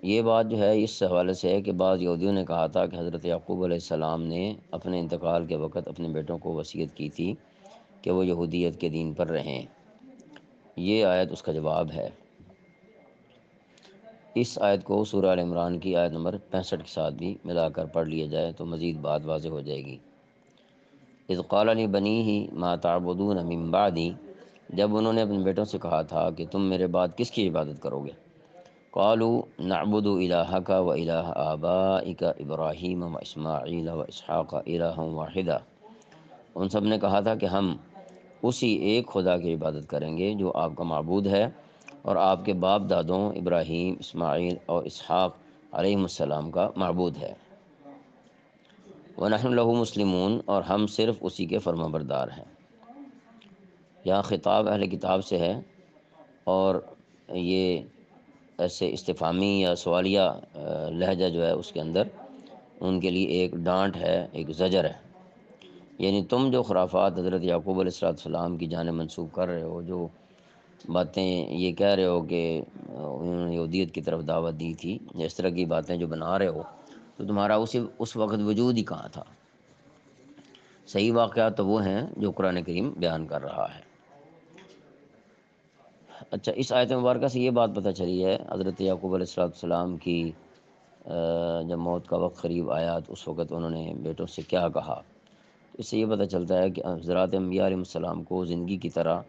یہ بات جو ہے اس حوالے سے ہے کہ بعض یہودیوں نے کہا تھا کہ حضرت یعقوب علیہ السلام نے اپنے انتقال کے وقت اپنے بیٹوں کو وصیت کی تھی کہ وہ یہودیت کے دین پر رہیں۔ یہ آیت اس کا جواب ہے۔ اس آیت کو سورہ ال عمران کی آیت نمبر 65 کے ساتھ بھی ملا کر پڑھ لیا جائے تو مزید بات واضح ہو جائے گی۔ اذ قال لبنیہ ما تعبدون من بعدی، جب انہوں نے اپنے بیٹوں سے کہا تھا کہ تم میرے بعد کس کی عبادت کرو گے؟ قالوا نعبد الہک و الہ آبائک ابراہیم و اسماعیل و اسحاق الہ واحدا، ان سب نے کہا تھا کہ ہم اسی ایک خدا کی عبادت کریں گے جو آپ کا معبود ہے اور آپ کے باپ دادوں ابراہیم، اسماعیل اور اسحاق علیہ السلام کا معبود ہے۔ وَنَحْنُ لَهُ مُسْلِمُونَ، اور ہم صرف اسی کے فرما بردار ہیں۔ یہاں خطاب اہل کتاب سے ہے، اور یہ ایسے استفہامی یا سوالیہ لہجہ جو ہے اس کے اندر ان کے لیے ایک ڈانٹ ہے، ایک زجر ہے۔ یعنی تم جو خرافات حضرت یعقوب علیہ السلام کی جانب منسوب کر رہے ہو، جو باتیں یہ کہہ رہے ہو کہ انہوں نے یہودیت کی طرف دعوت دی تھی، اس طرح کی باتیں جو بنا رہے ہو، تو تمہارا اس وقت وجود ہی کہاں تھا؟ صحیح واقعات تو وہ ہیں جو قرآن کریم بیان کر رہا ہے۔ اچھا، اس آیت مبارکہ سے یہ بات پتہ چلی ہے حضرت یعقوب علیہ السلام کی جب موت کا وقت قریب آیا تو اس وقت انہوں نے بیٹوں سے کیا کہا۔ تو اس سے یہ پتہ چلتا ہے کہ حضرات انبیاء علیہ السلام کو زندگی کی طرح